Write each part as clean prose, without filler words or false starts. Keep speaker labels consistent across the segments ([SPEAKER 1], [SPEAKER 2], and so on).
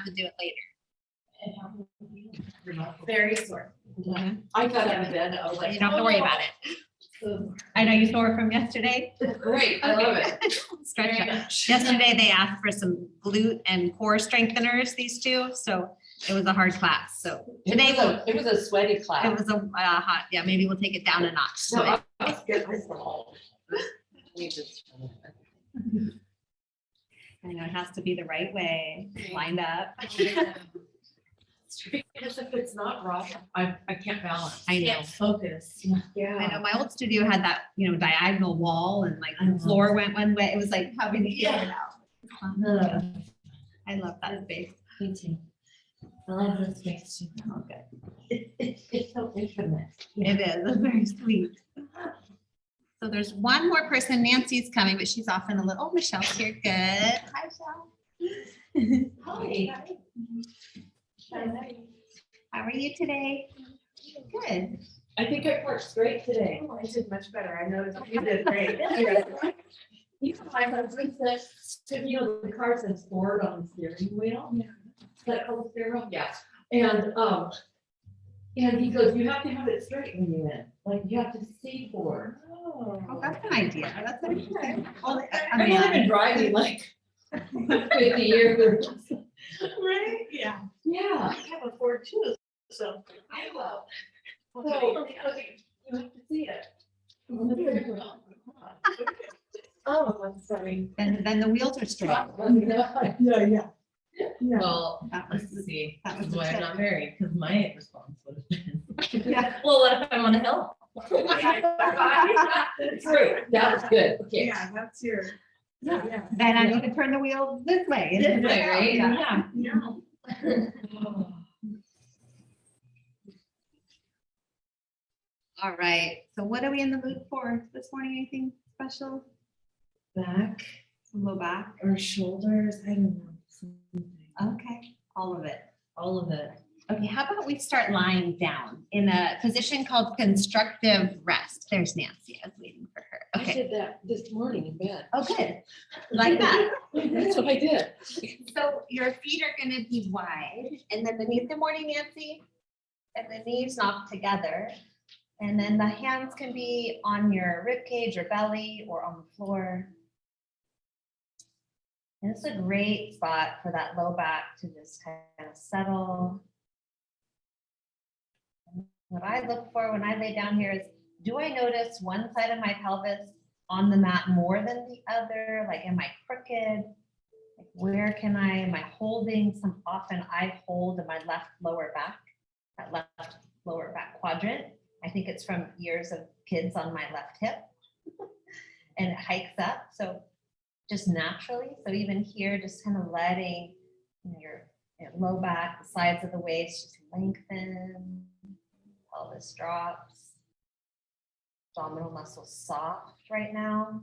[SPEAKER 1] have to do it later.
[SPEAKER 2] Very sore.
[SPEAKER 3] I got out of bed, I was like.
[SPEAKER 1] You don't have to worry about it. I know you sore from yesterday.
[SPEAKER 3] Great, I love it.
[SPEAKER 1] Stretch
[SPEAKER 3] Very
[SPEAKER 1] it.
[SPEAKER 3] much.
[SPEAKER 1] Yesterday, they asked for some glute and core strengtheners, these two, so it was a hard class, so today
[SPEAKER 3] It was a sweaty
[SPEAKER 1] it
[SPEAKER 3] class.
[SPEAKER 1] was a hot, yeah, maybe we'll take it down a notch.
[SPEAKER 3] No,
[SPEAKER 1] So
[SPEAKER 3] I was good. I saw. We just.
[SPEAKER 1] I know it has to be the right way, lined up.
[SPEAKER 3] Because if it's not right, I can't balance.
[SPEAKER 1] I know.
[SPEAKER 2] Can't focus.
[SPEAKER 1] I
[SPEAKER 3] Yeah.
[SPEAKER 1] know my old studio had that, diagonal wall and like the floor went one way. It was like having to figure it out. I love that space.
[SPEAKER 2] Me too. I love this space too.
[SPEAKER 1] Okay.
[SPEAKER 3] It's so intimate.
[SPEAKER 1] It is, it's very sweet. So there's one more person, Nancy's coming, but she's off in a little, Michelle's here, good. Hi, Michelle.
[SPEAKER 3] Hi.
[SPEAKER 1] How are you today? Good.
[SPEAKER 3] I think I parked straight today.
[SPEAKER 2] I did much better. I noticed you did great.
[SPEAKER 3] My husband said, so, the car says forward on the steering wheel.
[SPEAKER 2] Yeah.
[SPEAKER 3] Is that called the steering wheel? Yeah. And he goes, you have to have it straight when you in, like you have to see forward.
[SPEAKER 1] Oh, that's an idea. That's interesting. Well,
[SPEAKER 3] I've only been driving like 50 years.
[SPEAKER 2] Right? Yeah.
[SPEAKER 3] Yeah.
[SPEAKER 2] I have a Ford too, so.
[SPEAKER 3] I will.
[SPEAKER 2] So,
[SPEAKER 3] So, you have to see it.
[SPEAKER 2] oh, I'm sorry.
[SPEAKER 1] And then the wheels are straight.
[SPEAKER 2] Yeah.
[SPEAKER 4] Well,
[SPEAKER 1] That was
[SPEAKER 4] let's see,
[SPEAKER 1] that was
[SPEAKER 4] that's
[SPEAKER 1] the
[SPEAKER 4] why I'm
[SPEAKER 1] tip.
[SPEAKER 4] not married, because my response would have been,
[SPEAKER 1] Yeah.
[SPEAKER 4] well, what if I'm on a hill?
[SPEAKER 3] True, that was good, okay.
[SPEAKER 2] Yeah, that's your.
[SPEAKER 1] Yeah. Then I need to turn the wheel this way.
[SPEAKER 4] This way, right?
[SPEAKER 1] Yeah.
[SPEAKER 2] Yeah.
[SPEAKER 1] All right. So what are we in the mood for this morning? Anything special?
[SPEAKER 4] Back
[SPEAKER 1] Some low back?
[SPEAKER 4] or shoulders, I don't know. something.
[SPEAKER 1] Okay, all of it.
[SPEAKER 4] All of it.
[SPEAKER 1] Okay, how about we start lying down in a position called constructive rest? There's Nancy. I was waiting for her.
[SPEAKER 3] I
[SPEAKER 1] Okay.
[SPEAKER 3] did that this morning in bed.
[SPEAKER 1] Oh, good. Like that.
[SPEAKER 3] That's what I did.
[SPEAKER 1] So your feet are gonna be wide and then the knees, good morning, Nancy. And the knees knocked together. And then the hands can be on your rib cage or belly or on the floor. And it's a great spot for that low back to just kind of settle. What I look for when I lay down here is, do I notice one side of my pelvis on the mat more than the other? Like, am I crooked? Like, where can am I holding some, often I hold in my left lower back, that left lower back quadrant. I think it's from years of kids on my left hip. And it hikes up, so just naturally. So even here, just kind of letting your low back, the sides of the waist just lengthen. Pelvis drops. Abdominal muscles soft right now.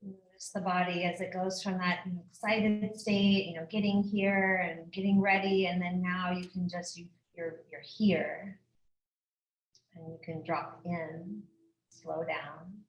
[SPEAKER 1] Notice the body as it goes from that excited state, getting here and getting ready, and then now you can just you're here, and you can drop in, slow down.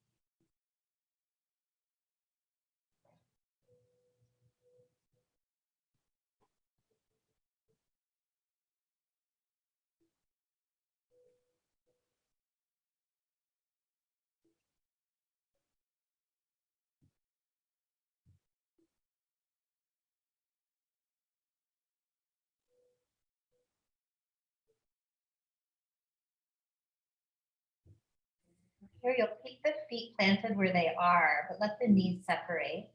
[SPEAKER 1] Here, you'll keep the feet planted where they are, but let the knees separate.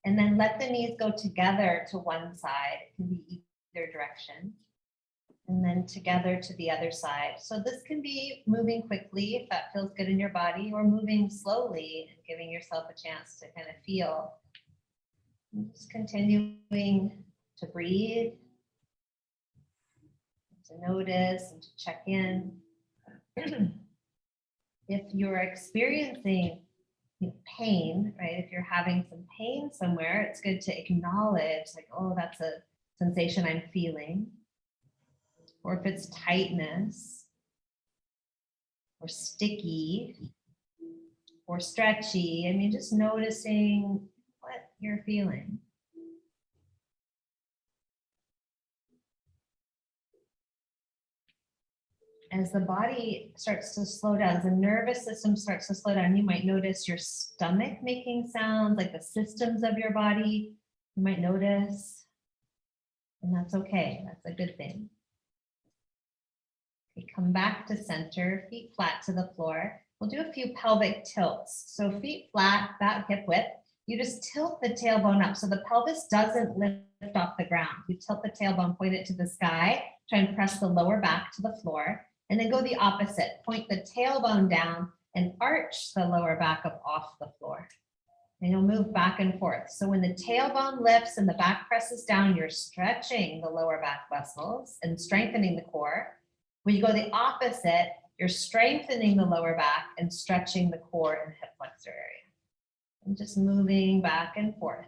[SPEAKER 1] And then let the knees go together to one side. It can be either direction. And then together to the other side. So this can be moving quickly if that feels good in your body, or moving slowly and giving yourself a chance to kind of feel. And just continuing to breathe, to notice and to check in. If you're experiencing pain, right? If you're having some pain somewhere, it's good to acknowledge, like, oh, that's a sensation I'm feeling. Or if it's tightness, or sticky, or stretchy. I mean, just noticing what you're feeling. As the body starts to slow down, as the nervous system starts to slow down, you might notice your stomach making sounds, like the systems of your body. You might notice, and that's okay. That's a good thing. Okay, come back to center, feet flat to the floor. We'll do a few pelvic tilts. So feet flat, about hip width. You just tilt the tailbone up so the pelvis doesn't lift off the ground. You tilt the tailbone, point it to the sky, try and press the lower back to the floor. And then go the opposite, point the tailbone down and arch the lower back up off the floor. And you'll move back and forth. So when the tailbone lifts and the back presses down, you're stretching the lower back muscles and strengthening the core. When you go the opposite, you're strengthening the lower back and stretching the core and hip flexor area. And just moving back and forth,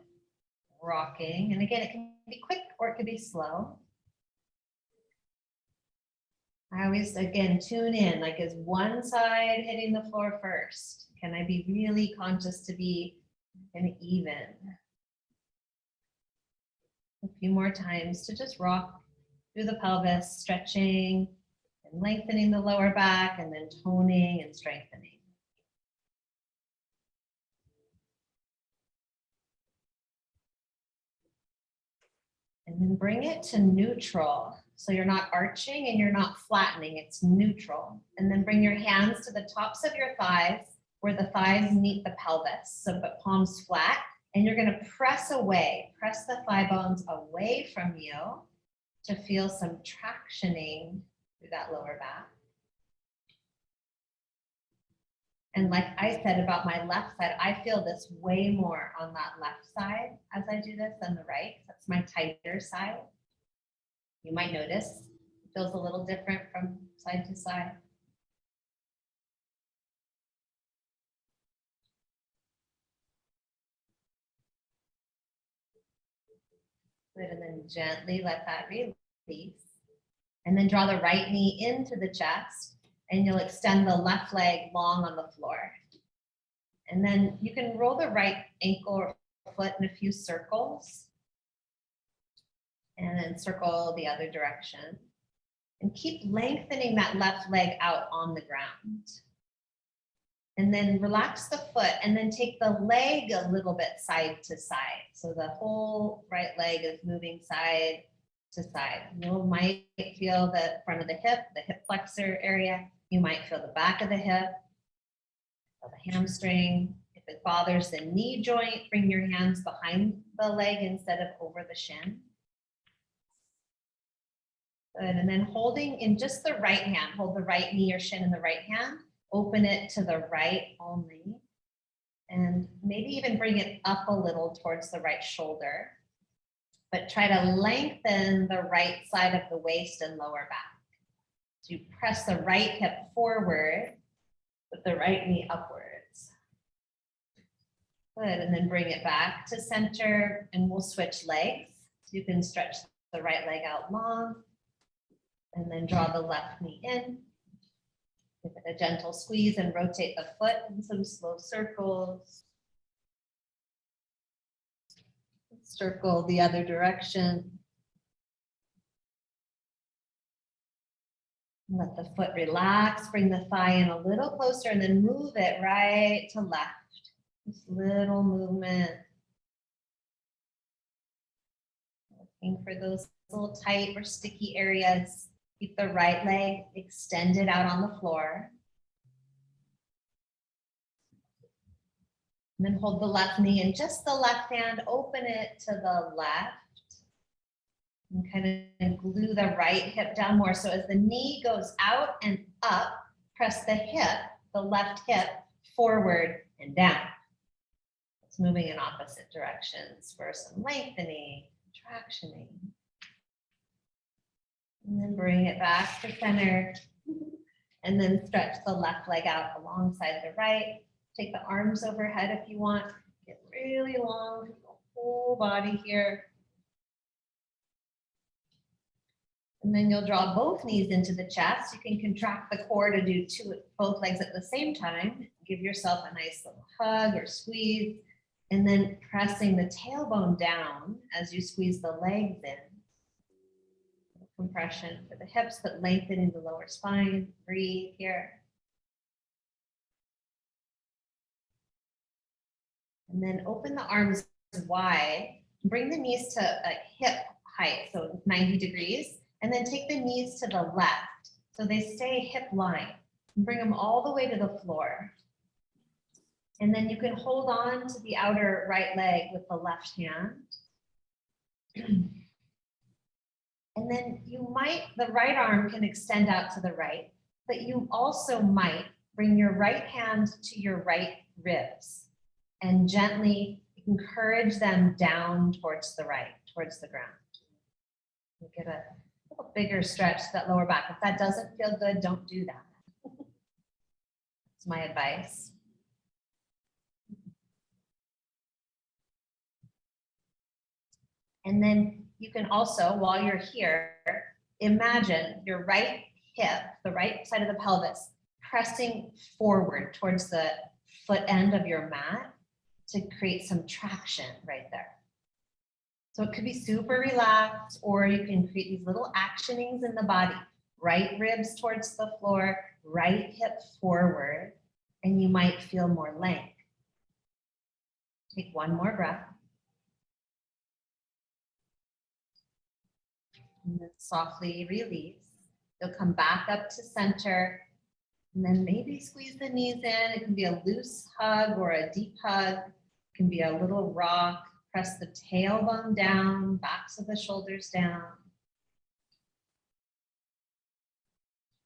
[SPEAKER 1] rocking. And again, it can be quick or it could be slow. I always, again, tune in, like, is one side hitting the floor first? Can I be really conscious to be an even? A few more times to just rock through the pelvis, stretching and lengthening the lower back, and then toning and strengthening. And then bring it to neutral. So you're not arching and you're not flattening, it's neutral. And then bring your hands to the tops of your thighs where the thighs meet the pelvis. So put palms flat, and you're gonna press away, press the thigh bones away from you to feel some tractioning through that lower back. And like I said about my left side, I feel this way more on that left side as I do this than the right. That's my tighter side. You might notice it feels a little different from side to side. Good, and then gently let that release. And then draw the right knee into the chest, and you'll extend the left leg long on the floor. And then you can roll the right ankle or foot in a few circles. And then circle the other direction. And keep lengthening that left leg out on the ground. And then relax the foot, and then take the leg a little bit side to side. So the whole right leg is moving side to side. You might feel the front of the hip flexor area. You might feel the back of the hip, feel the hamstring. If it bothers the knee joint, bring your hands behind the leg instead of over the shin. Good, and then holding in just the right hand, hold the right knee or shin in the right hand, open it to the right only, and maybe even bring it up a little towards the right shoulder, but try to lengthen the right side of the waist and lower back. So you press the right hip forward with the right knee upwards. Good, and then bring it back to center, and we'll switch legs. So you can stretch the right leg out long, and then draw the left knee in. Give it a gentle squeeze and rotate the foot in some slow circles. Circle the other direction. Let the foot relax, bring the thigh in a little closer, and then move it right to left. This little movement. Looking for those little tight or sticky areas. Keep the right leg extended out on the floor. And then hold the left knee and just the left hand, open it to the left. And kind of glue the right hip down more. So as the knee goes out and up, press the hip, the left hip, forward and down. It's moving in opposite directions for some lengthening, tractioning. And then bring it back to center. And then stretch the left leg out alongside the right. Take the arms overhead if you want. Get really long through the whole body here. And then you'll draw both knees into the chest. You can contract the core to do both legs at the same time. Give yourself a nice little hug or squeeze. And then pressing the tailbone down as you squeeze the legs in. Compression for the hips, but lengthening the lower spine. Breathe here. And then open the arms wide. Bring the knees to like hip height, so 90 degrees. And then take the knees to the left, so they stay hip line. Bring them all the way to the floor. And then you can hold on to the outer right leg with the left hand. And then the right arm can extend out to the right, but you also might bring your right hand to your right ribs and gently encourage them down towards the right, towards the ground. You get a little bigger stretch to that lower back. If that doesn't feel good, don't do that. That's my advice. And then you can also, while you're here, imagine your right hip, the right side of the pelvis, pressing forward towards the foot end of your mat to create some traction right there. So it could be super relaxed, or you can create these little actionings in the body. Right ribs towards the floor, right hip forward, and you might feel more length. Take one more breath. And then softly release. You'll come back up to center, and then maybe squeeze the knees in. It can be a loose hug or a deep hug. It can be a little rock. Press the tailbone down, backs of the shoulders down.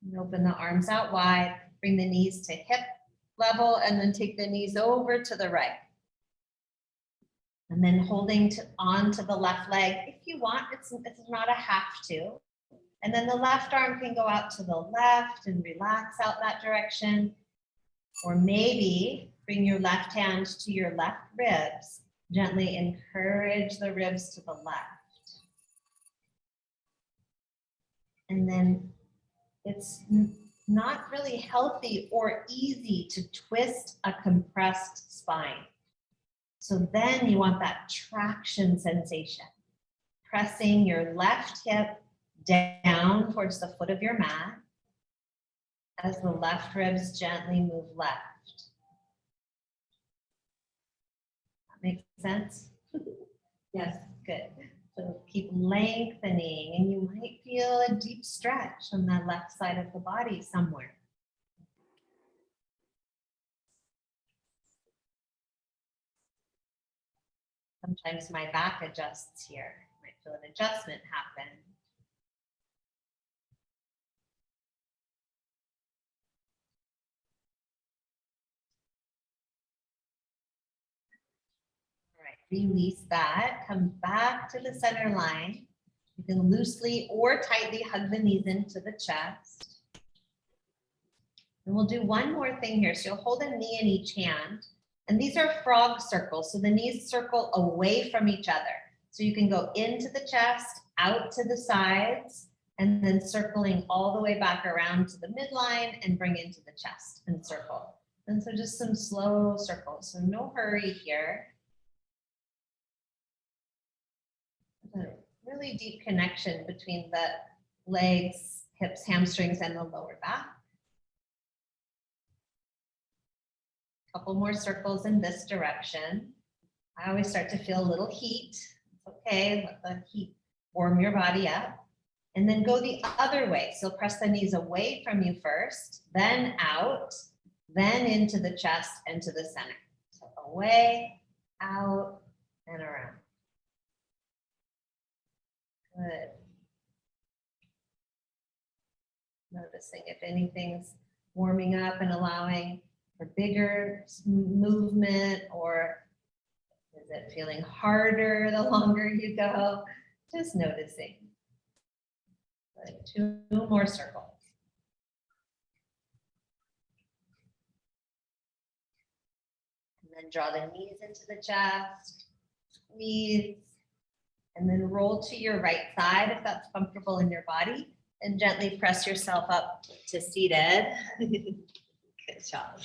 [SPEAKER 1] And open the arms out wide. Bring the knees to hip level, and then take the knees over to the right. And then holding on to the left leg. If you want, it's not a have to. And then the left arm can go out to the left and relax out that direction. Or maybe bring your left hand to your left ribs. Gently encourage the ribs to the left. And then it's not really healthy or easy to twist a compressed spine. So then you want that traction sensation. Pressing your left hip down towards the foot of your mat as the left ribs gently move left. That makes sense?
[SPEAKER 3] Yes.
[SPEAKER 1] Good. So keep lengthening, and you might feel a deep stretch on that left side of the body somewhere. Sometimes my back adjusts here. Might feel an adjustment happen. All right, release that. Come back to the center line. You can loosely or tightly hug the knees into the chest. And we'll do one more thing here. So you'll hold a knee in each hand. And these are frog circles. So the knees circle away from each other. So you can go into the chest, out to the sides, and then circling all the way back around to the midline and bring into the chest and circle. And so just some slow circles. So no hurry here. A really deep connection between the legs, hips, hamstrings, and the lower back. Couple more circles in this direction. I always start to feel a little heat. It's okay, let the heat warm your body up. And then go the other way. So press the knees away from you first, then out, then into the chest and to the center. So away, out, and around. Good. Noticing if anything's warming up and allowing for bigger movement, or is it feeling harder the longer you go? Just noticing. Like 2 more circles. And then draw the knees into the chest, squeeze, And then roll to your right side if that's comfortable in your body, and gently press yourself up to seated. Good job.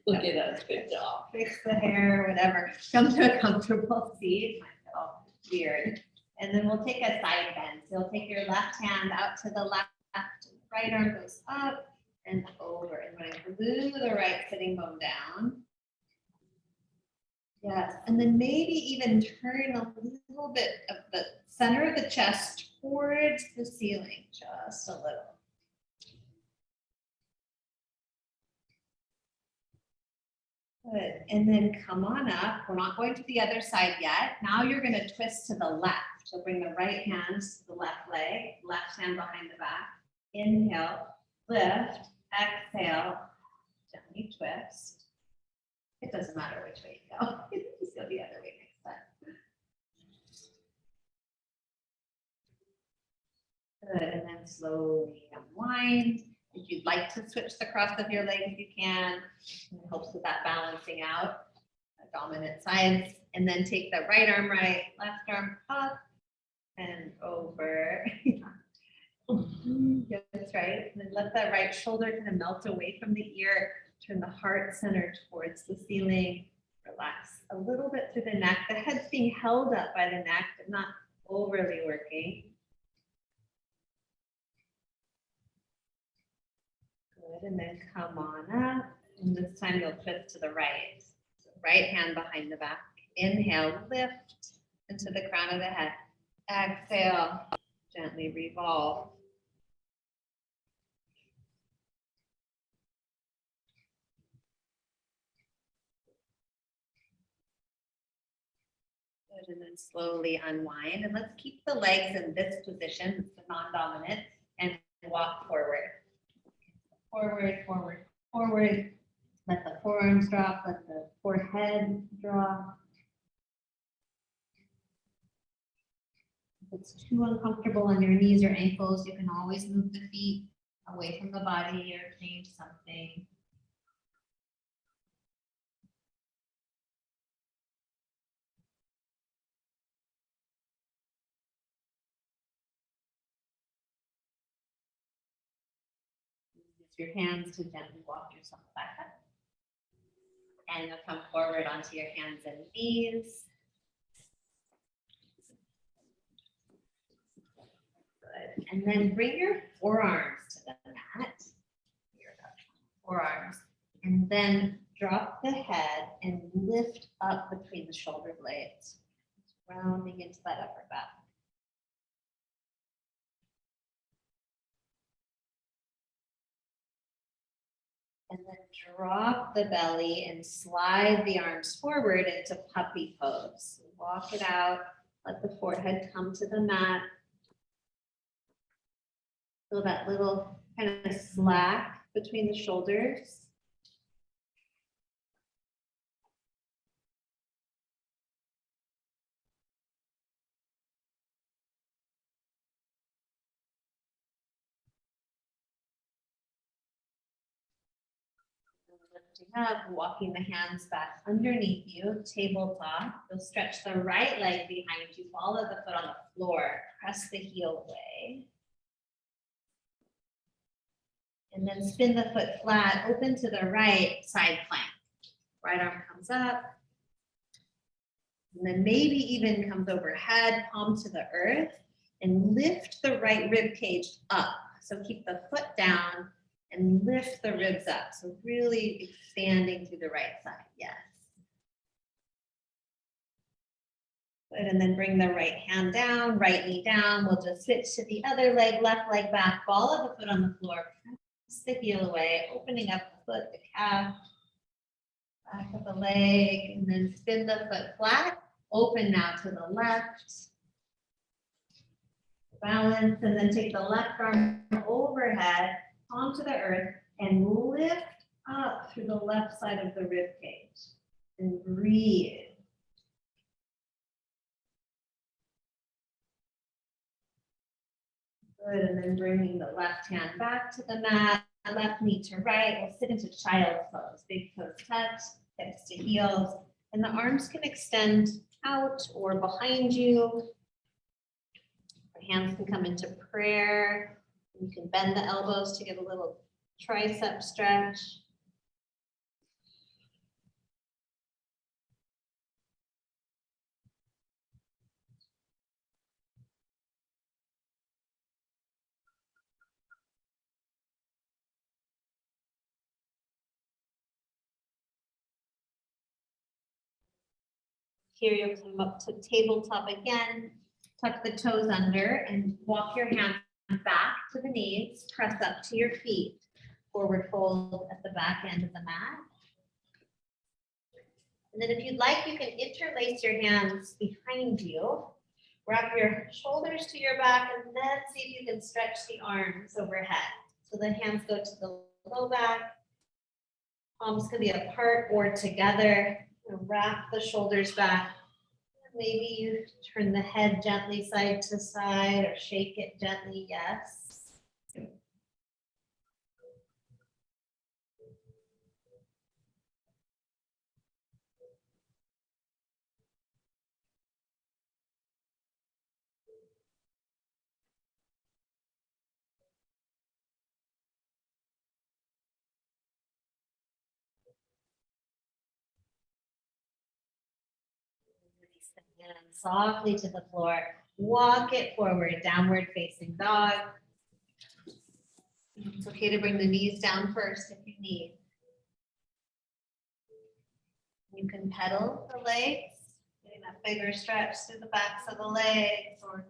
[SPEAKER 4] Look at us, good job.
[SPEAKER 1] Fix the hair, whatever. Come to a comfortable seat. Might feel weird. And then we'll take a side bend. So you'll take your left hand out to the left, right arm goes up and over. And when I glue the right sitting bone down. Yes, and then maybe even turn a little bit of the center of the chest towards the ceiling, just a little. Good, and then come on up. We're not going to the other side yet. Now you're going to twist to the left. So bring the right hand to the left leg, left hand behind the back. Inhale, lift, exhale, gently twist. It doesn't matter which way you go. Just go the other way next time. Good, and then slowly unwind. If you'd like to switch the cross of your legs, you can. It helps with that balancing out, dominant sides. And then take the right arm right, left arm up and over. That's right. And then let that right shoulder kind of melt away from the ear. Turn the heart center towards the ceiling. Relax a little bit through the neck. The head's being held up by the neck, but not overly working. Good, and then come on up. And this time you'll twist to the right. So right hand behind the back. Inhale, lift into the crown of the head. Exhale, gently revolve. Good, and then slowly unwind. And let's keep the legs in this position, it's the non-dominant, and walk forward. Forward, forward, forward. Let the forearms drop, let the forehead drop. If it's too uncomfortable on your knees or ankles, you can always move the feet away from the body or change something. Use your hands to gently walk yourself back up. And you'll come forward onto your hands and knees. Good. And then bring your forearms to the mat. Here we go. Forearms. And then drop the head and lift up between the shoulder blades. Rounding into that upper back. And then drop the belly and slide the arms forward into puppy pose. Walk it out, let the forehead come to the mat. Feel that little kind of slack between the shoulders. Lifting up, walking the hands back underneath you, tabletop. You'll stretch the right leg behind you, follow the foot on the floor, press the heel away. And then spin the foot flat, open to the right, side plank. Right arm comes up. And then maybe even comes overhead, palm to the earth, and lift the right rib cage up. So keep the foot down and lift the ribs up. So really expanding through the right side, yes. Good, and then bring the right hand down, right knee down. We'll just switch to the other leg, left leg back, ball of the foot on the floor, press the heel away, opening up the foot, the calf, back of the leg, and then spin the foot flat, open now to the left. Balance, and then take the left arm overhead, palm to the earth, and lift up through the left side of the rib cage. And breathe. Good, and then bringing the left hand back to the mat, left knee to right. We'll sit into child's pose. Big toes touch, hips to heels, and the arms can extend out or behind you. Your hands can come into prayer. You can bend the elbows to get a little tricep stretch. Here you'll come up to tabletop again, tuck the toes under and walk your hands back to the knees, press up to your feet, forward fold at the back end of the mat. And then if you'd like, you can interlace your hands behind you, wrap your shoulders to your back, and then see if you can stretch the arms overhead. So the hands go to the low back, palms can be apart or together. Wrap the shoulders back. Maybe you turn the head gently side to side or shake it gently, yes. Release the hands softly to the floor. Walk it forward, downward facing dog. It's okay to bring the knees down first if you need. You can pedal the legs, getting that bigger stretch through the backs of the legs, or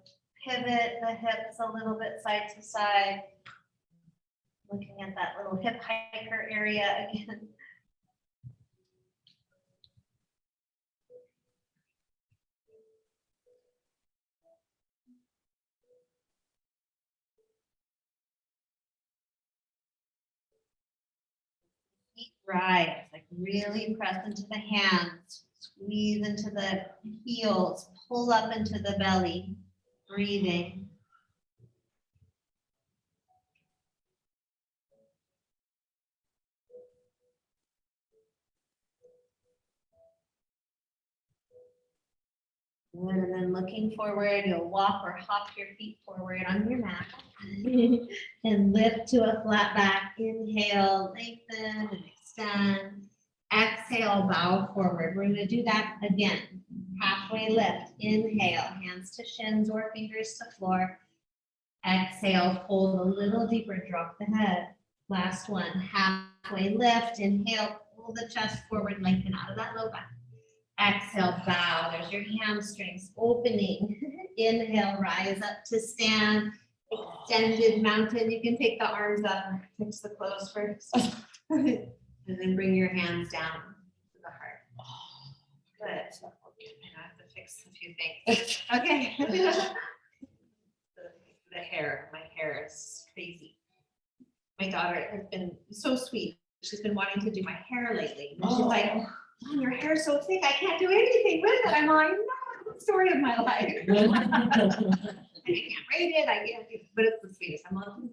[SPEAKER 1] pivot the hips a little bit side to side. Looking at that little hip hiker area again. Feet rise, like really press into the hands, squeeze into the heels, pull up into the belly, breathing. Good, and then looking forward, you'll walk or hop your feet forward on your mat and lift to a flat back. Inhale, lengthen and extend. Exhale, bow forward. We're going to do that again. Halfway lift. Inhale, hands to shins or fingers to floor. Exhale, fold a little deeper, drop the head. Last one, halfway lift. Inhale, pull the chest forward, lengthen out of that low back. Exhale, bow. There's your hamstrings opening. Inhale, rise up to stand. Extended mountain. You can take the arms up and fix the clothes first. And then bring your hands down to the heart. Good. I have to fix a few things. Okay. The hair. My hair is crazy. My daughter has been so sweet. She's been wanting to do my hair lately. And she's like, Mom, your hair is so thick, I can't do anything with it. I'm like, no, it's the story of my life. I can't braid it, I can't do, but it's the sweetest. I'm loving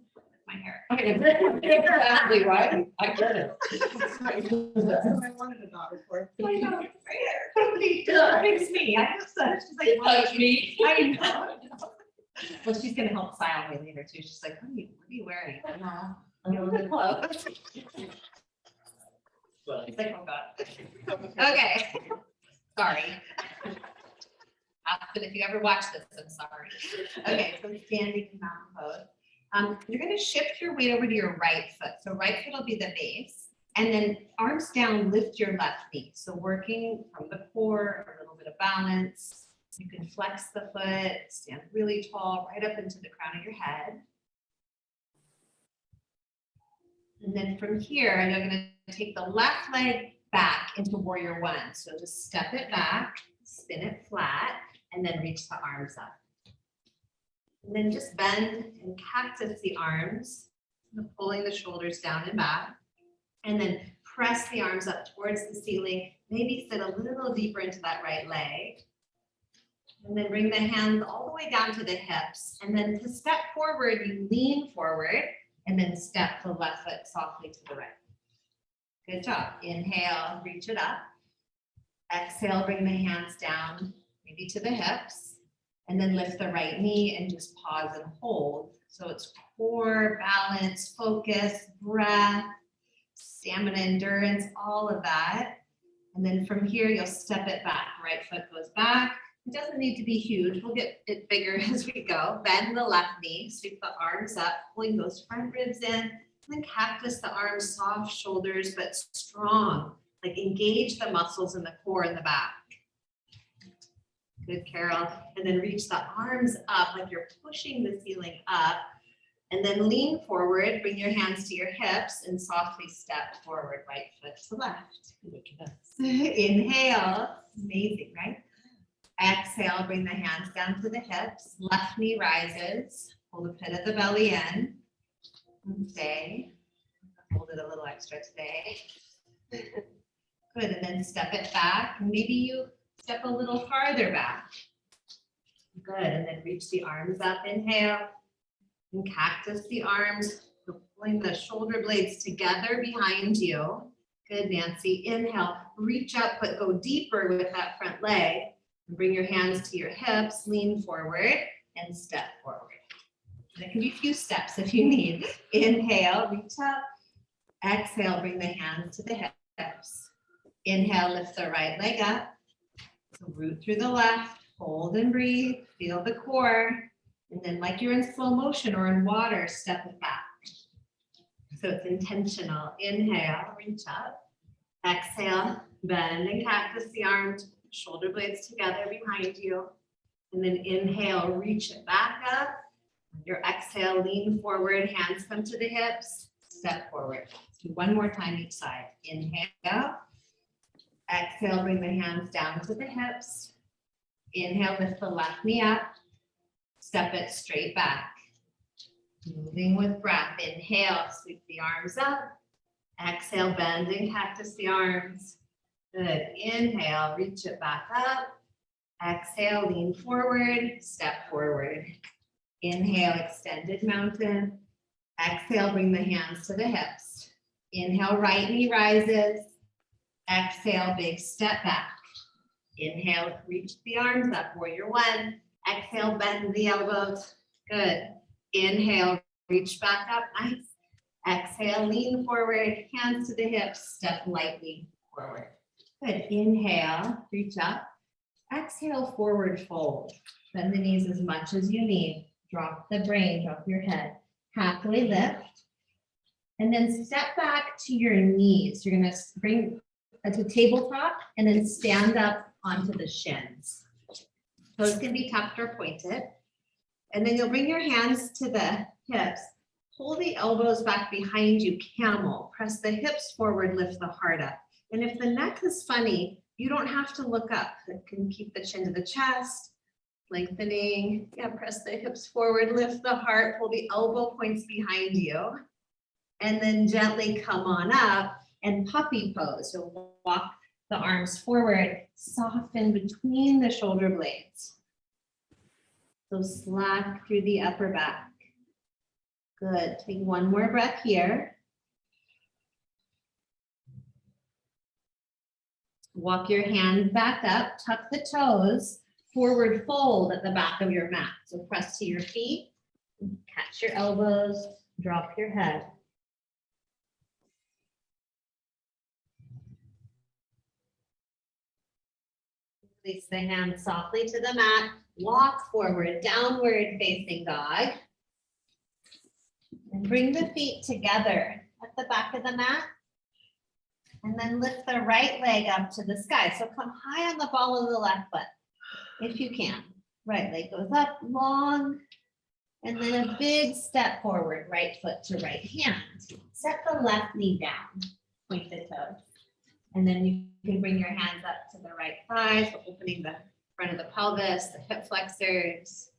[SPEAKER 1] my hair.
[SPEAKER 4] Exactly right. I get it.
[SPEAKER 2] That's what I wanted a daughter for.
[SPEAKER 1] I know, it's my hair. Totally does fix me. I just, she's like,
[SPEAKER 4] Touch me.
[SPEAKER 1] I know. Well, she's gonna help style me later too. She's like, what are you wearing? I know. Good clothes. It's like, oh God. Okay. Sorry. But if you ever watch this, I'm sorry. Okay, so standing in mountain pose. You're going to shift your weight over to your right foot. So right foot will be the base. And then arms down, lift your left knee. So working from the core, a little bit of balance. You can flex the foot, stand really tall, right up into the crown of your head. And then from here, you're going to take the left leg back into warrior one. So just step it back, spin it flat, and then reach the arms up. And then just bend and cactus the arms, pulling the shoulders down and back. And then press the arms up towards the ceiling. Maybe sit a little deeper into that right leg. And then bring the hands all the way down to the hips. And then to step forward, you lean forward and then step the left foot softly to the right. Good job. Inhale, reach it up. Exhale, bring the hands down, maybe to the hips. And then lift the right knee and just pause and hold. So it's core, balance, focus, breath, stamina, endurance, all of that. And then from here, you'll step it back. Right foot goes back. It doesn't need to be huge. We'll get it bigger as we go. Bend the left knee, sweep the arms up, pulling those front ribs in. And then cactus the arms, soft shoulders, but strong. Like engage the muscles in the core and the back. Good, Carol. And then reach the arms up like you're pushing the ceiling up. And then lean forward, bring your hands to your hips and softly step forward, right foot to left. Inhale, amazing, right? Exhale, bring the hands down to the hips. Left knee rises, pull the pit of the belly in. And stay. Hold it a little extra today. Good, and then step it back. Maybe you step a little farther back. Good, and then reach the arms up, inhale. And cactus the arms, pulling the shoulder blades together behind you. Good, Nancy, inhale, reach up, but go deeper with that front leg. And bring your hands to your hips, lean forward, and step forward. There can be a few steps if you need. Inhale, reach up. Exhale, bring the hands to the hips. Inhale, lift the right leg up. So root through the left, hold and breathe, feel the core. And then like you're in slow motion or in water, step it back. So it's intentional. Inhale, reach up. Exhale, bend and cactus the arms, shoulder blades together behind you. And then inhale, reach it back up. Your exhale, lean forward, hands come to the hips, step forward. Let's do one more time each side. Inhale. Exhale, bring the hands down to the hips. Inhale, lift the left knee up. Step it straight back. Moving with breath. Inhale, sweep the arms up. Exhale, bend and cactus the arms. Good. Inhale, reach it back up. Exhale, lean forward, step forward. Inhale, extended mountain. Exhale, bring the hands to the hips. Inhale, right knee rises. Exhale, big step back. Inhale, reach the arms up, warrior one. Exhale, bend the elbows. Good. Inhale, reach back up, nice. Exhale, lean forward, hands to the hips, step lightly forward. Good. Inhale, reach up. Exhale, forward fold. Bend the knees as much as you need. Drop the brain, drop your head. Halfway lift. And then step back to your knees. You're going to bring to tabletop and then stand up onto the shins. Those can be tucked or pointed. And then you'll bring your hands to the hips. Pull the elbows back behind you, camel. Press the hips forward, lift the heart up. And if the neck is funny, you don't have to look up. You can keep the chin to the chest, lengthening. Yeah, press the hips forward, lift the heart, pull the elbow points behind you. And then gently come on up and puppy pose. So walk the arms forward, soften between the shoulder blades. So slack through the upper back. Good. Take one more breath here. Walk your hands back up, tuck the toes, forward fold at the back of your mat. So press to your feet, catch your elbows, drop your head. Release the hands softly to the mat. Walk forward, downward facing dog. And bring the feet together at the back of the mat. And then lift the right leg up to the sky. So come high on the ball of the left foot, if you can. Right leg goes up, long. And then a big step forward, right foot to right hand. Set the left knee down, point the toes. And then you can bring your hands up to the right thigh, so opening the front of the pelvis, the hip flexors.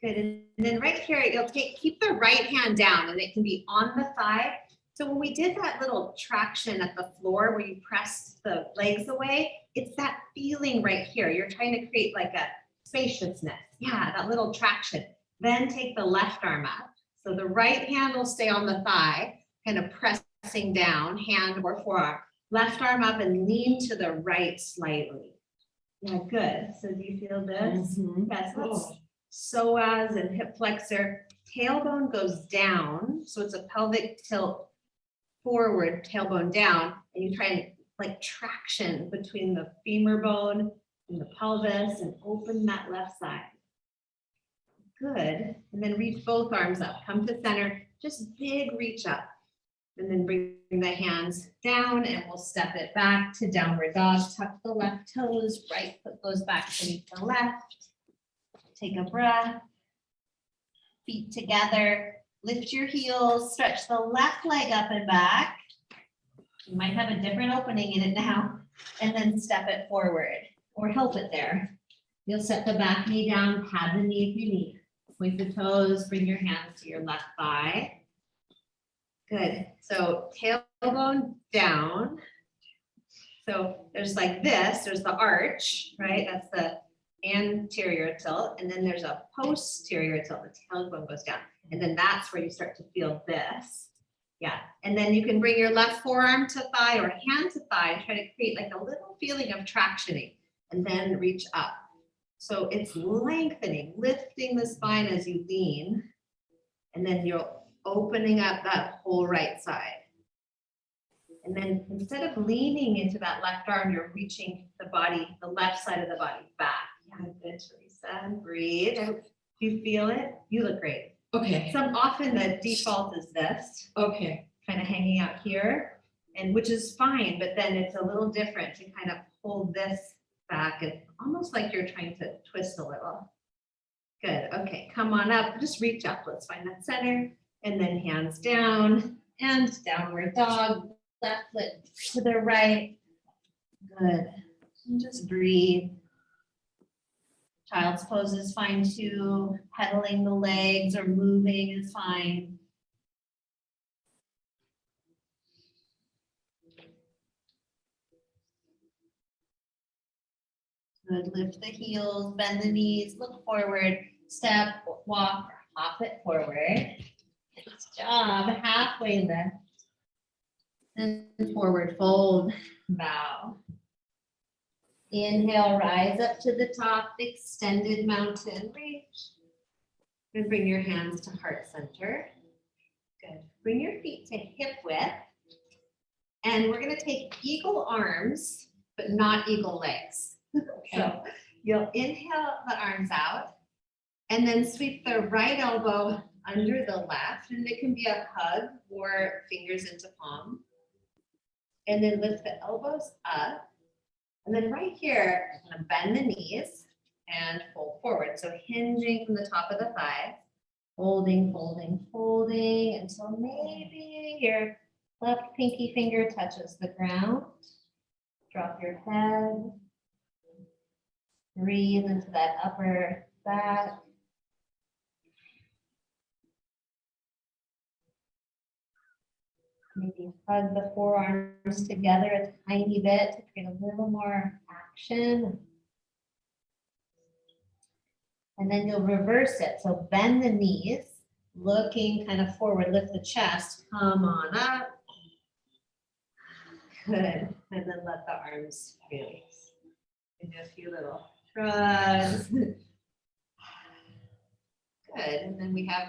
[SPEAKER 1] Good, and then right here, you'll keep the right hand down and it can be on the thigh. So when we did that little traction at the floor where you pressed the legs away, it's that feeling right here. You're trying to create like a spaciousness. Yeah, that little traction. Then take the left arm up. So the right hand will stay on the thigh, kind of pressing down, hand or forearm. Left arm up and lean to the right slightly. Yeah, good. So do you feel this?
[SPEAKER 4] Mhm.
[SPEAKER 1] Yes,
[SPEAKER 4] Oh.
[SPEAKER 1] psoas and hip flexor. Tailbone goes down, so it's a pelvic tilt forward, tailbone down, and you try and like traction between the femur bone and the pelvis and open that left side. Good. And then reach both arms up. Come to center. Just big reach up. And then bring the hands down and we'll step it back to downward dog. Tuck the left toes, right foot goes back to the left. Take a breath. Feet together. Lift your heels. Stretch the left leg up and back. You might have a different opening in it now. And then step it forward or help it there. You'll set the back knee down, pad the knee if you need. Point the toes, bring your hands to your left thigh. Good. So tailbone down. So there's like this, there's the arch, right? That's the anterior tilt. And then there's a posterior tilt. The tailbone goes down. And then that's where you start to feel this. Yeah. And then you can bring your left forearm to thigh or hand to thigh and try to create like a little feeling of tractioning and then reach up. So it's lengthening, lifting the spine as you lean. And then you're opening up that whole right side. And then instead of leaning into that left arm, you're reaching the body, the left side of the body back. Yeah, good, Teresa. And breathe. Do you feel it? You look great.
[SPEAKER 4] Okay,
[SPEAKER 1] Often the default is this,
[SPEAKER 4] okay.
[SPEAKER 1] kind of hanging out here, and which is fine, but then it's a little different to kind of pull this back and almost like you're trying to twist a little. Good. Okay, come on up. Just reach up. Let's find that center. And then hands down and downward dog. Left foot to the right. Good. And just breathe. Child's pose is fine too. Pedaling the legs or moving is fine. Good. Lift the heels, bend the knees, look forward, step, walk, or hop it forward. Nice job. Halfway lift. And forward fold, bow. Inhale, rise up to the top, extended mountain reach. And bring your hands to heart center. Good. Bring your feet to hip width. And we're going to take eagle arms, but not eagle legs. So you'll inhale the arms out and then sweep the right elbow under the left. And it can be a hug or fingers into palm. And then lift the elbows up. And then right here, I'm going to bend the knees and fold forward. So hinging from the top of the thighs, folding, folding, folding until maybe your left pinky finger touches the ground. Drop your head. Breathe into that upper back. Maybe hug the forearms together a tiny bit to create a little more action. And then you'll reverse it. So bend the knees, looking kind of forward, lift the chest, come on up. Good. And then let the arms release. And do a few little shrugs. Good. And then we have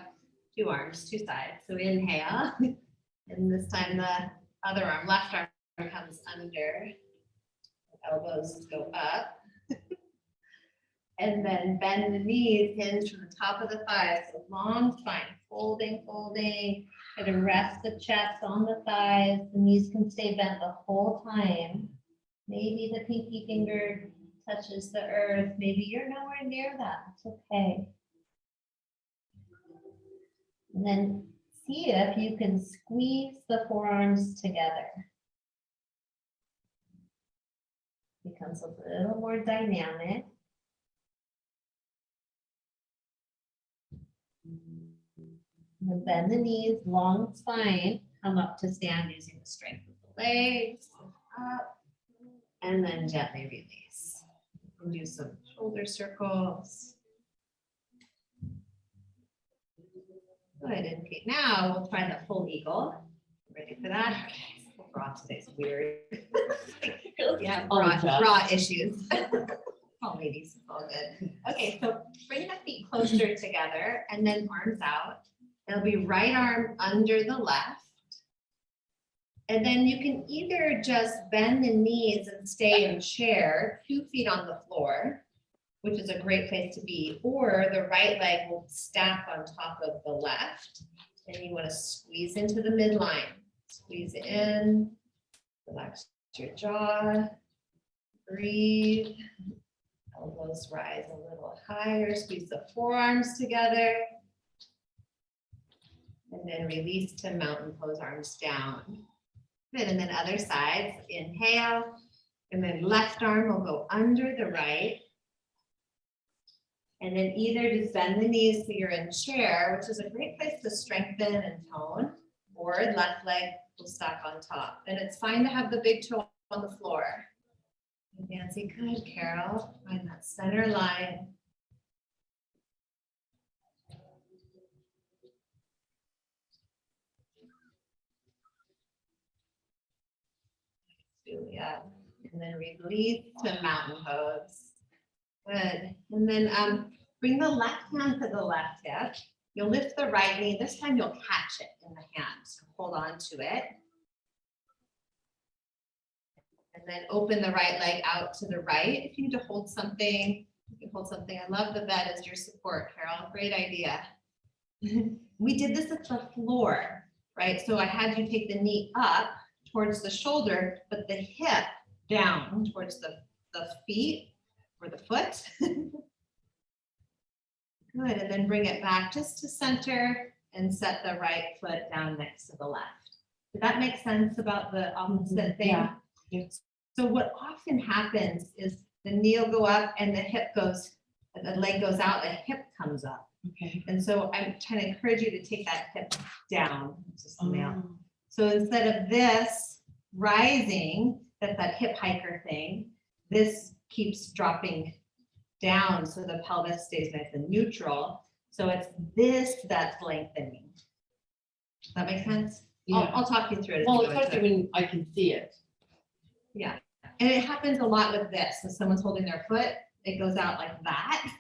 [SPEAKER 1] two arms, two sides. So inhale. And this time the other arm, left arm comes under. Elbows go up. And then bend the knees, hinge from the top of the thighs, so long spine, folding, folding. Try to rest the chest on the thighs. The knees can stay bent the whole time. Maybe the pinky finger touches the earth. Maybe you're nowhere near that. It's okay. And then see if you can squeeze the forearms together. Becomes a little more dynamic. And bend the knees, long spine, come up to stand using the strength of the legs, up, and then gently release. And do some shoulder circles. Good, and okay, now we'll try the full eagle. Ready for that? Okay, raw today's weird. Yeah, raw issues. Oh, ladies, it's all good. Okay, so bring the feet closer together and then arms out. It'll be right arm under the left. And then you can either just bend the knees and stay in chair, 2 feet on the floor, which is a great place to be, or the right leg will stack on top of the left. And you want to squeeze into the midline. Squeeze in, relax your jaw, breathe. Elbows rise a little higher, squeeze the forearms together. And then release to mountain pose, arms down. Good, and then other sides, inhale, and then left arm will go under the right. And then either just bend the knees so you're in chair, which is a great place to strengthen and tone, or left leg will stack on top. And it's fine to have the big toe on the floor. Nancy, good, Carol, find that center line. Julia, and then release to mountain pose. Good, and then bring the left hand to the left hip. You'll lift the right knee. This time you'll catch it in the hand, so hold on to it. And then open the right leg out to the right. If you need to hold something, you can hold something. I love the bed as your support, Carol. Great idea. We did this at the floor, right? So I had you take the knee up towards the shoulder, but the hip down towards the feet or the foot. Good, and then bring it back just to center and set the right foot down next to the left. Did that make sense about the opposite thing?
[SPEAKER 4] Yeah. Yes.
[SPEAKER 1] So what often happens is the knee will go up and the hip goes, the leg goes out, the hip comes up.
[SPEAKER 4] Okay.
[SPEAKER 1] And so I'm trying to encourage you to take that hip down, just the male.
[SPEAKER 4] Oh,
[SPEAKER 1] So instead of this rising, that's that hip hiker thing, this keeps dropping down so the pelvis stays nice and neutral. So it's this that's lengthening. Does that make sense?
[SPEAKER 4] yeah.
[SPEAKER 1] I'll talk you through it. as
[SPEAKER 4] Well,
[SPEAKER 1] we go into
[SPEAKER 4] especially
[SPEAKER 1] it.
[SPEAKER 4] when I can see it.
[SPEAKER 1] Yeah, and it happens a lot with this. If someone's holding their foot, it goes out like that,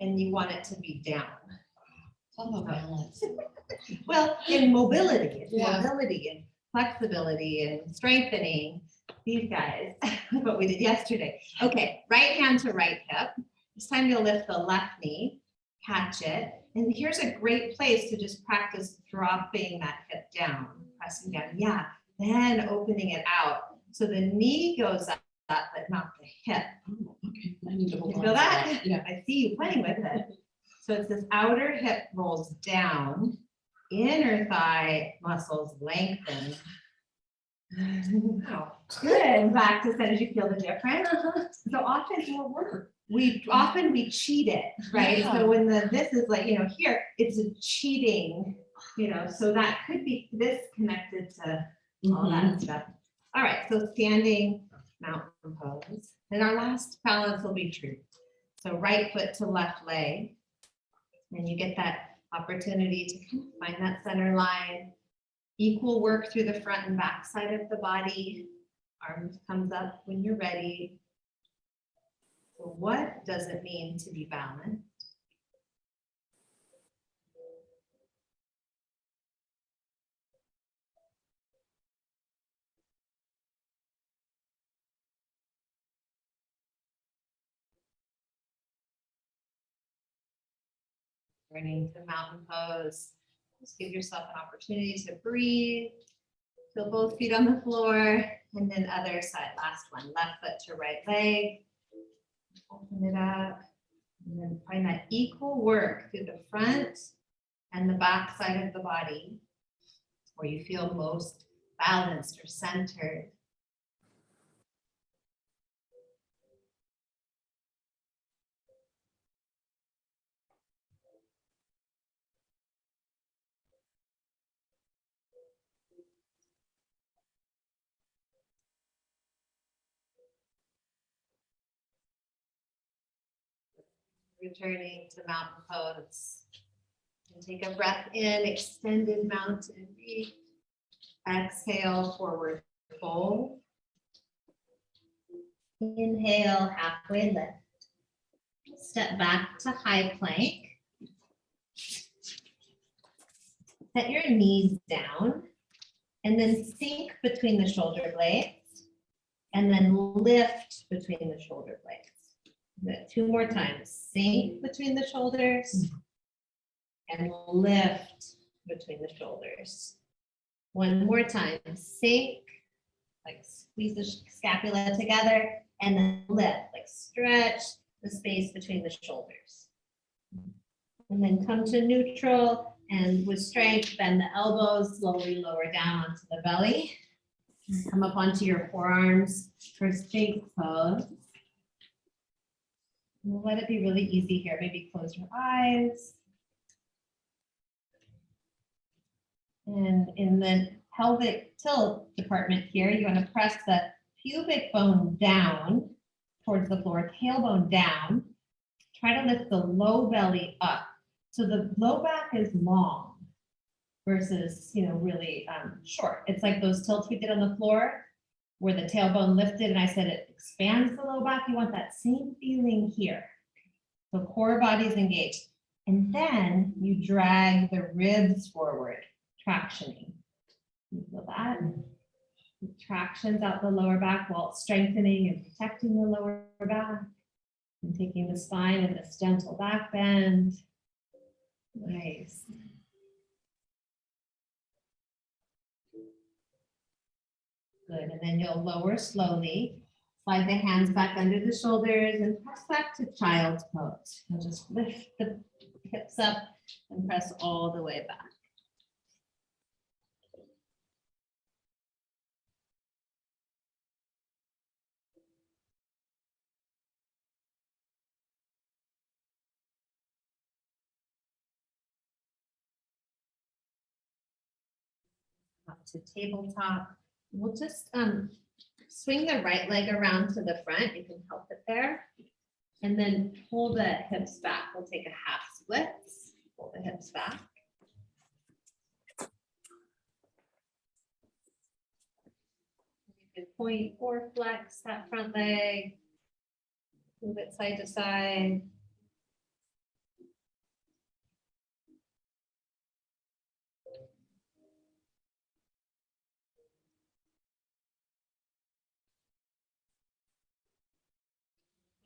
[SPEAKER 1] and you want it to be down.
[SPEAKER 4] It's all about balance.
[SPEAKER 1] Well, in mobility, it's
[SPEAKER 4] Yeah.
[SPEAKER 1] mobility and flexibility and strengthening. These guys, what we did yesterday. Okay, right hand to right hip. This time you'll lift the left knee, catch it. And here's a great place to just practice dropping that hip down, pressing down. Yeah, then opening it out. So the knee goes up, but not the hip.
[SPEAKER 4] Oh, okay. I need to hold
[SPEAKER 1] You
[SPEAKER 4] on
[SPEAKER 1] feel
[SPEAKER 4] to
[SPEAKER 1] that?
[SPEAKER 4] Yeah.
[SPEAKER 1] I see you playing with it. So it's this outer hip rolls down, inner thigh muscles lengthen. Wow. Good. Back to center. You feel the difference? So often
[SPEAKER 4] More work.
[SPEAKER 1] we cheat it, right?
[SPEAKER 4] Yeah.
[SPEAKER 1] So when this is like, here, it's a cheating, so that could be this connected to all that stuff. All right, so standing mountain pose. And our last balance will be tree. So right foot to left leg. And you get that opportunity to kind of find that center line. Equal work through the front and back side of the body. Arms comes up when you're ready. So what does it mean to be balanced? Turning to mountain pose. Just give yourself an opportunity to breathe. Feel both feet on the floor, and then other side, last one, left foot to right leg. Open it up, and then find that equal work through the front and the back side of the body, where you feel most balanced or centered. Returning to mountain pose. And take a breath in, extended mountain reach. Exhale, forward fold. Inhale, halfway lift. Step back to high plank. Set your knees down and then sink between the shoulder blades and then lift between the shoulder blades. Do it 2 more times. Sink between the shoulders and lift between the shoulders. 1 more time. Sink, like squeeze the scapula together and then lift, like stretch the space between the shoulders. And then come to neutral and with strength, bend the elbows, slowly lower down onto the belly. Come up onto your forearms for Sphinx pose. We'll let it be really easy here. Maybe close your eyes. And in the pelvic tilt department here, you're going to press the pubic bone down towards the floor, tailbone down. Try to lift the low belly up. So the low back is long versus, really short. It's like those tilts we did on the floor where the tailbone lifted and I said it expands the low back. You want that same feeling here. So core body's engaged. And then you drag the ribs forward, tractioning. You feel that? Tractions out the lower back while strengthening and protecting the lower back. And taking the spine and this gentle back bend. Nice. Good, and then you'll lower slowly. Slide the hands back under the shoulders and press back to child's pose. You'll just lift the hips up and press all the way back. Up to tabletop. We'll just swing the right leg around to the front. You can help it there. And then pull the hips back. We'll take a half splits. Pull the hips back. You can point or flex that front leg. Move it side to side.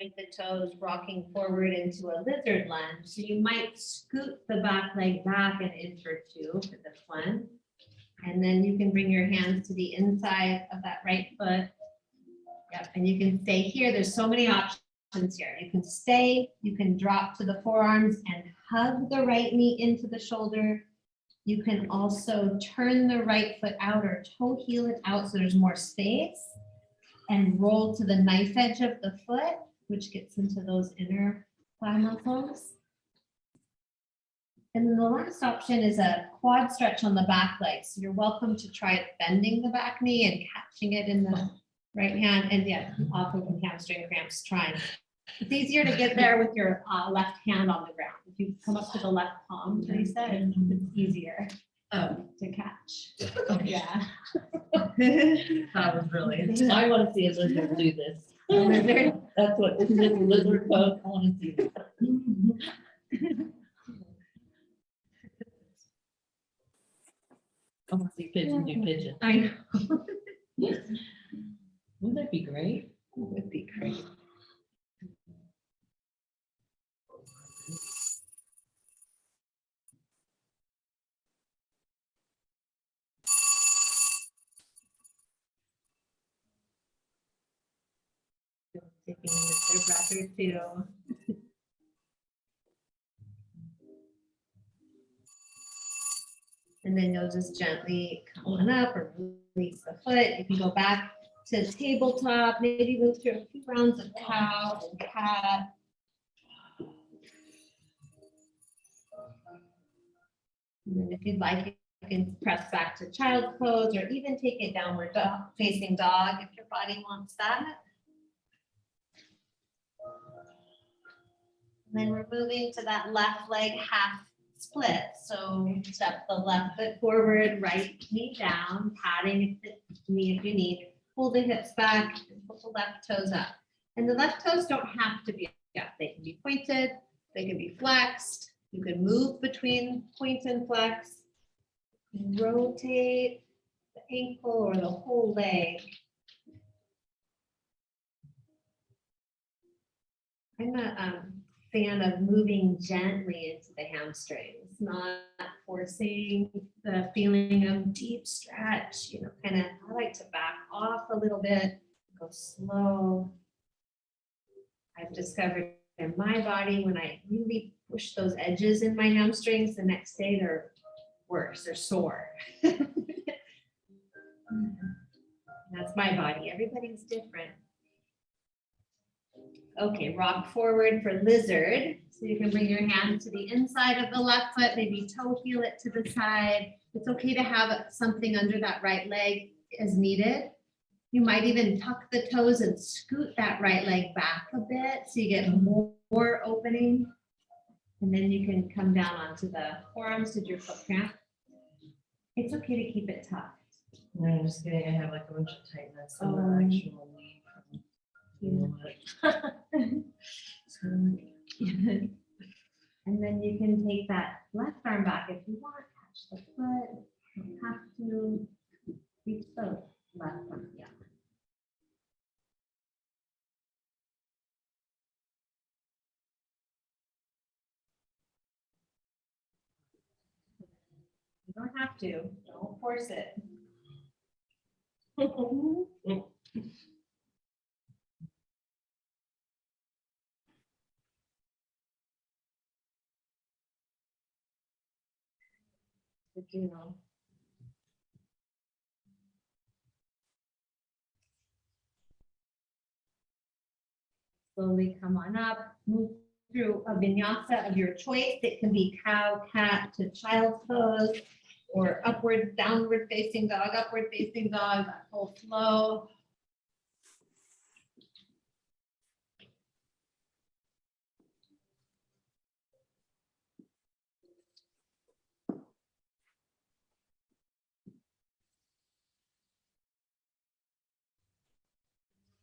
[SPEAKER 1] Point the toes, rocking forward into a lizard lunge. So you might scoot the back leg back an inch or 2 for this one. And then you can bring your hands to the inside of that right foot. Yep, and you can stay here. There's so many options here. You can stay, you can drop to the forearms and hug the right knee into the shoulder. You can also turn the right foot out or toe heel it out so there's more space and roll to the knife edge of the foot, which gets into those inner thigh muscles. And then the last option is a quad stretch on the back leg. So you're welcome to try bending the back knee and catching it in the right hand. And yeah, often hamstring cramps trying. It's easier to get there with your left hand on the ground. If you come up to the left palm, Teresa, it's easier to catch. Yeah.
[SPEAKER 3] That was really.
[SPEAKER 4] I want to see a lizard do this.
[SPEAKER 1] Lizard.
[SPEAKER 4] That's what, isn't it a lizard pose? I want to see that. I want to see pigeon do pigeon.
[SPEAKER 1] I know.
[SPEAKER 4] Wouldn't that be great?
[SPEAKER 1] It would be great. Taking another breath or 2. And then you'll just gently come on up or release the foot. You can go back to tabletop, maybe move through a few rounds of cow and cat. And then if you'd like, you can press back to child's pose or even take a downward dog, facing dog if your body wants that. And then we're moving to that left leg half split. So step the left foot forward, right knee down, patting the knee if you need. Pull the hips back, and pull the left toes up. And the left toes don't have to be Yeah, they can be pointed, they can be flexed. You can move between point and flex. Rotate the ankle or the whole leg. I'm a fan of moving gently into the hamstrings, not forcing the feeling of deep stretch, you know, kind of, I like to back off a little bit, go slow. I've discovered in my body when I really push those edges in my hamstrings, the next day they're worse, they're sore. That's my body. Everybody's different. Okay, rock forward for lizard. So you can bring your hand to the inside of the left foot, maybe toe heel it to the side. It's okay to have something under that right leg as needed. You might even tuck the toes and scoot that right leg back a bit so you get more opening. And then you can come down onto the forearms. Did your foot cramp? It's okay to keep it tucked.
[SPEAKER 3] No, I'm just kidding. I have like a bunch of tightness in
[SPEAKER 1] Oh.
[SPEAKER 3] the actual knee from doing it.
[SPEAKER 1] And then you can take that left arm back if you want, catch the foot, you don't have to reach the left arm, yeah. You don't have to, don't force it. Did you know? Slowly come on up, move through a vinyasa of your choice. It can be cow, cat to child's pose, or upward, downward facing dog, upward facing dog, that whole flow.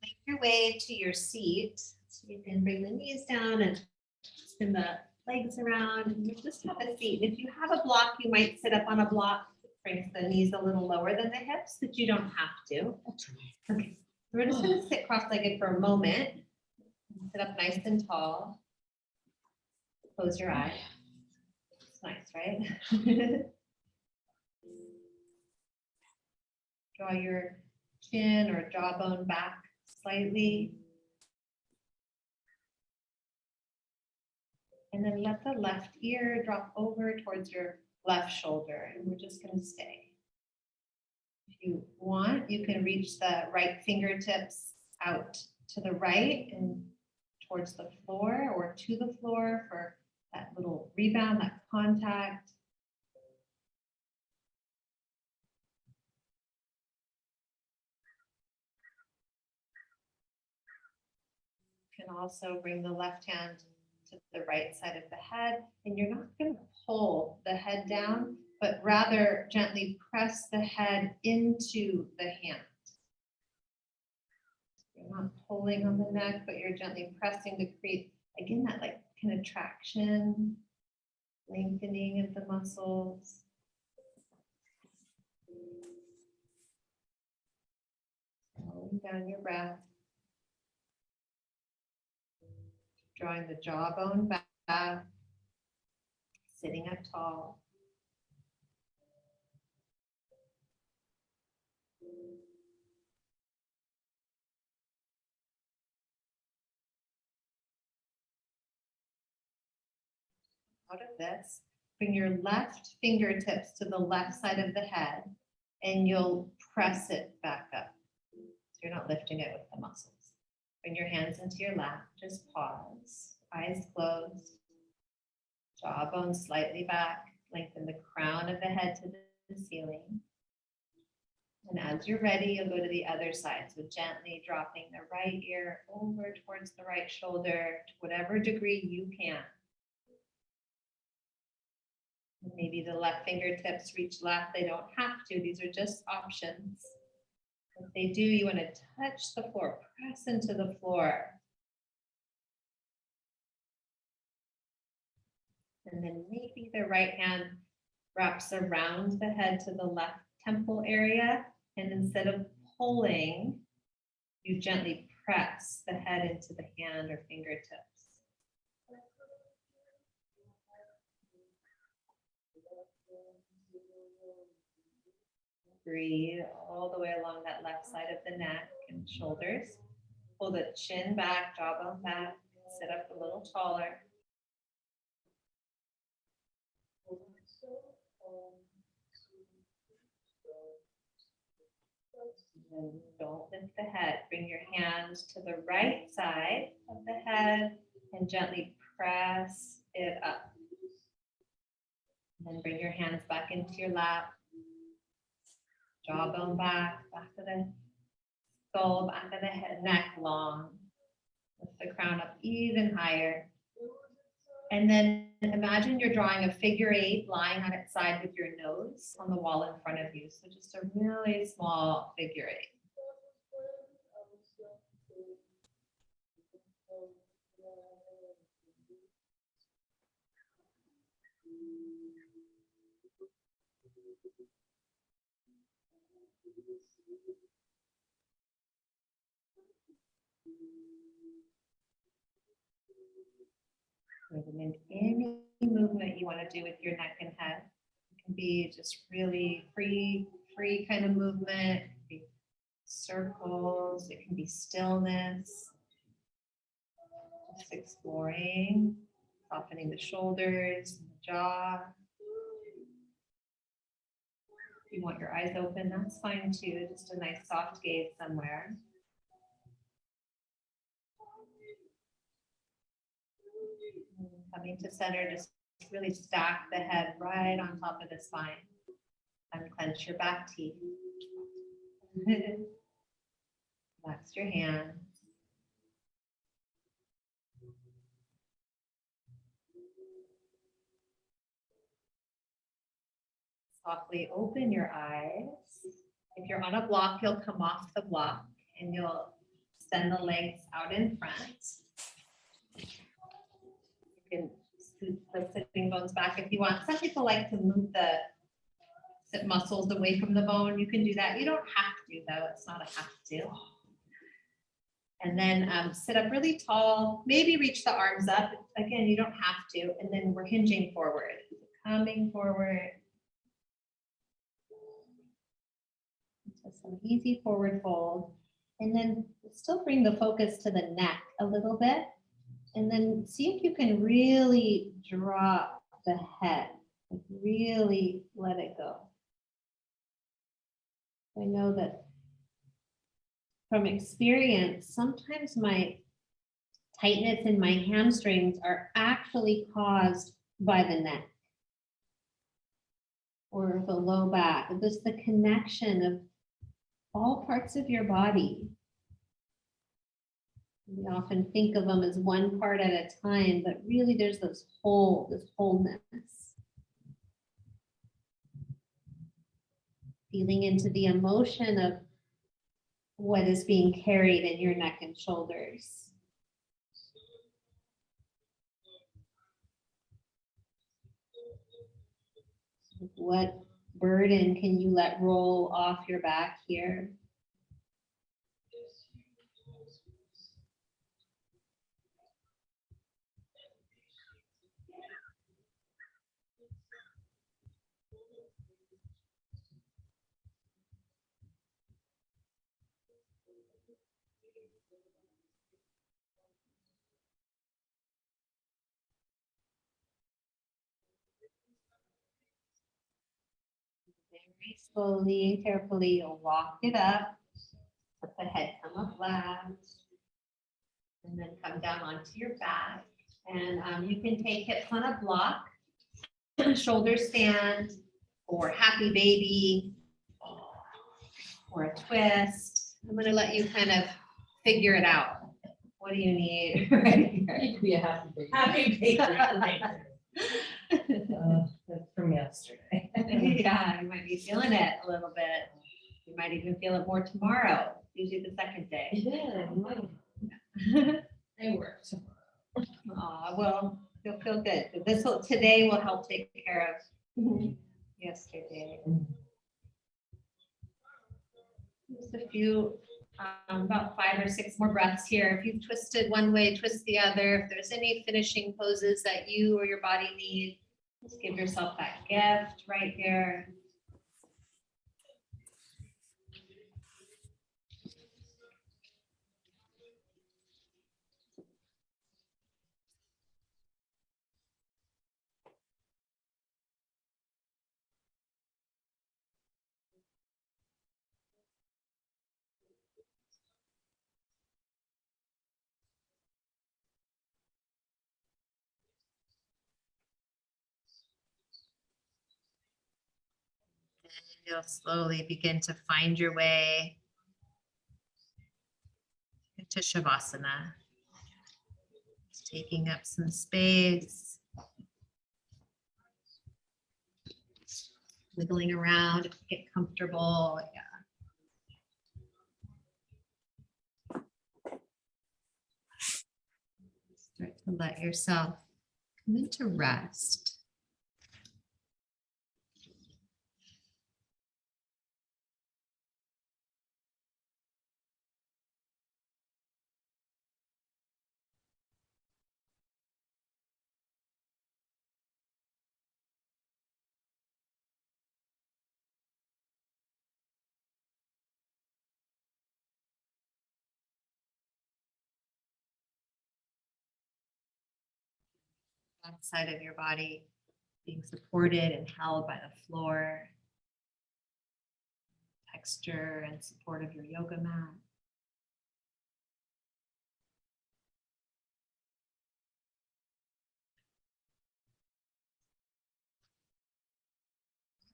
[SPEAKER 1] Make your way to your seat. So you can bring the knees down and spin the legs around and you just have a seat. If you have a block, you might sit up on a block. It brings the knees a little lower than the hips, but you don't have to. Okay, we're just gonna sit cross-legged for a moment. Sit up nice and tall. Close your eyes. It's nice, right? Draw your chin or jawbone back slightly. And then let the left ear drop over towards your left shoulder, and we're just going to stay. If you want, you can reach the right fingertips out to the right and towards the floor or to the floor for that little rebound, that contact. You can also bring the left hand to the right side of the head, and you're not going to pull the head down, but rather gently press the head into the hand. You're not pulling on the neck, but you're gently pressing to create, again, that like kind of traction, lengthening of the muscles. Slowing down your breath. Drawing the jawbone back, sitting up tall. Out of this, bring your left fingertips to the left side of the head and you'll press it back up. So you're not lifting it with the muscles. Bring your hands into your lap, just pause, eyes closed, jawbone slightly back, lengthen the crown of the head to the ceiling. And as you're ready, you'll go to the other side. So gently dropping the right ear over towards the right shoulder to whatever degree you can. And maybe the left fingertips reach left. They don't have to. These are just options. If they do, you want to touch the floor, press into the floor. And then maybe the right hand wraps around the head to the left temple area. And instead of pulling, you gently press the head into the hand or fingertips. Breathe all the way along that left side of the neck and shoulders. Pull the chin back, jawbone back, sit up a little taller. And don't lift the head. Bring your hands to the right side of the head and gently press it up. And then bring your hands back into your lap. Jawbone back, back of the skull, back of the head, neck long. Lift the crown up even higher. And then imagine you're drawing a figure 8 lying on its side with your nose on the wall in front of you. So just a really small figure 8. And then any movement you want to do with your neck and head. It can be just really free kind of movement. It can be circles. It can be stillness. Just exploring, softening the shoulders, and the jaw. If you want your eyes open, that's fine too. Just a nice soft gaze somewhere. Coming to center, just really stack the head right on top of the spine. Unclench your back teeth. Relax your hands. Softly open your eyes. If you're on a block, you'll come off the block and you'll send the legs out in front. You can scoot the sitting bones back if you want. Some people like to move the sit muscles away from the bone. You can do that. You don't have to though. It's not a have to. And then sit up really tall. Maybe reach the arms up. Again, you don't have to. And then we're hinging forward. Coming forward. So some easy forward fold. And then still bring the focus to the neck a little bit. And then see if you can really drop the head. Like really let it go. I know that from experience, sometimes my tightness in my hamstrings are actually caused by the neck or the low back. Just the connection of all parts of your body. We often think of them as one part at a time, but really there's this wholeness. Feeling into the emotion of what is being carried in your neck and shoulders. What burden can you let roll off your back here? Very slowly and carefully, you'll walk it up. Let the head come up flat. And then come down onto your back. And you can take hips on a block, shoulder stand, or happy baby, or a twist. I'm going to let you kind of figure it out. What do you need right here?
[SPEAKER 4] You could be a happy baby.
[SPEAKER 3] Happy baby.
[SPEAKER 4] That's from yesterday.
[SPEAKER 1] Yeah, you might be feeling it a little bit. You might even feel it more tomorrow, usually the second day.
[SPEAKER 4] It is.
[SPEAKER 3] They work tomorrow.
[SPEAKER 1] Well, You'll feel good. Today will help take care of
[SPEAKER 2] Mhm.
[SPEAKER 1] yesterday. Just a few, about 5 or 6 more breaths here. If you've twisted one way, twist the other. If there's any finishing poses that you or your body need, just give yourself that gift right here. You'll slowly begin to find your way into Shavasana. Just taking up some space, wiggling around, get comfortable. Yeah. Start to let yourself come into rest. One side of your body being supported and held by the floor, texture and support of your yoga mat.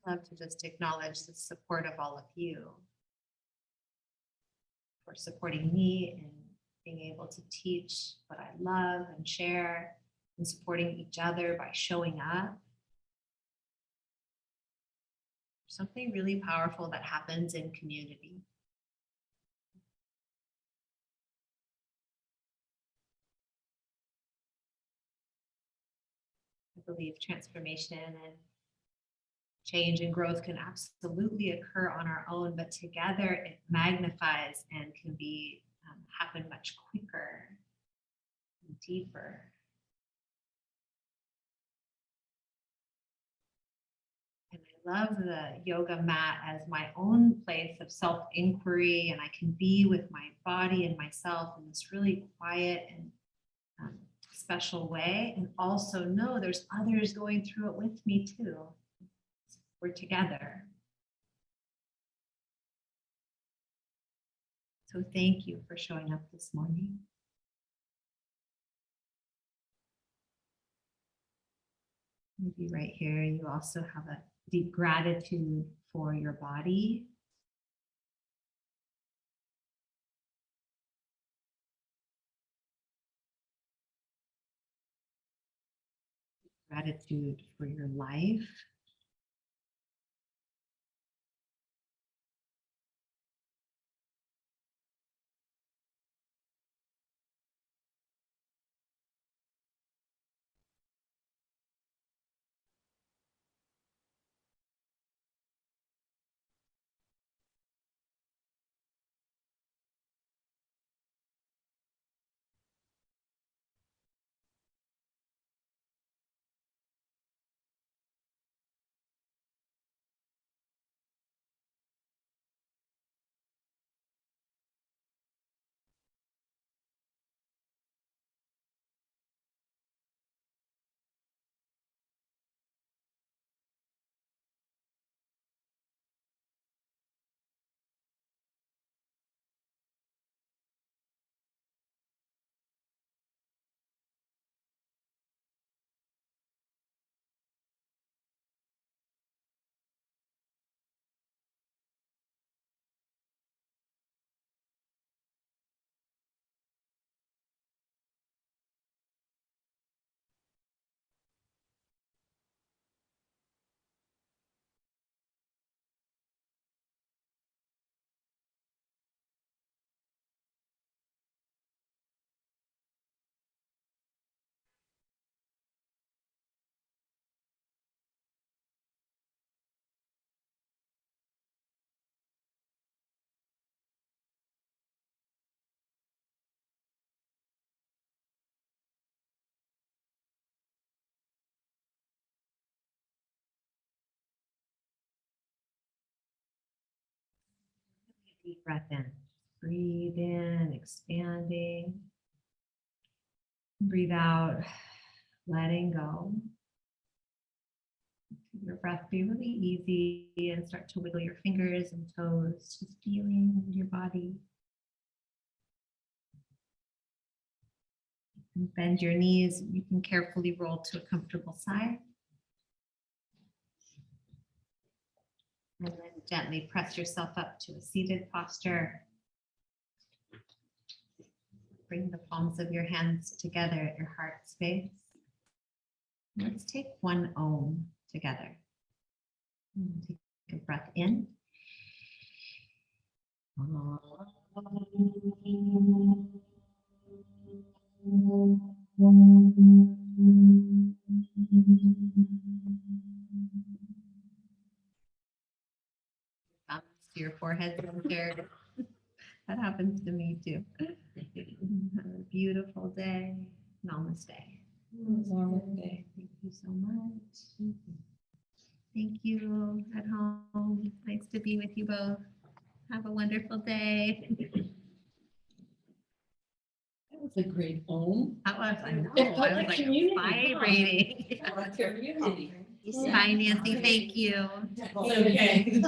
[SPEAKER 1] Love to just acknowledge the support of all of you for supporting me in being able to teach what I love and share, and supporting each other by showing up. Something really powerful that happens in community. I believe transformation and change and growth can absolutely occur on our own, but together it magnifies and can be happen much quicker and deeper. And I love the yoga mat as my own place of self-inquiry, and I can be with my body and myself in this really quiet and special way, and also know there's others going through it with me too. We're together. So thank you for showing up this morning. Maybe right here, you also have a deep gratitude for your body. Gratitude for your life. Deep breath in. Breathe in, expanding. Breathe out, letting go. Your breath be really easy and start to wiggle your fingers and toes, just feeling your body. And bend your knees. You can carefully roll to a comfortable side. And then gently press yourself up to a seated posture. Bring the palms of your hands together at your heart space. Let's take one Om together. Take a breath in. Thumbs to your forehead center. That happens to me too. Have a beautiful day. Namaste.
[SPEAKER 4] Namaste.
[SPEAKER 1] Thank you so much. Thank you at home. Nice to be with you both. Have a wonderful day.
[SPEAKER 4] That was a great home.
[SPEAKER 1] That was, I know,
[SPEAKER 4] It felt
[SPEAKER 1] I was
[SPEAKER 4] like
[SPEAKER 1] like
[SPEAKER 4] community, huh?
[SPEAKER 1] vibrating.
[SPEAKER 4] Community.
[SPEAKER 1] Bye, Nancy. Thank you.
[SPEAKER 4] Okay.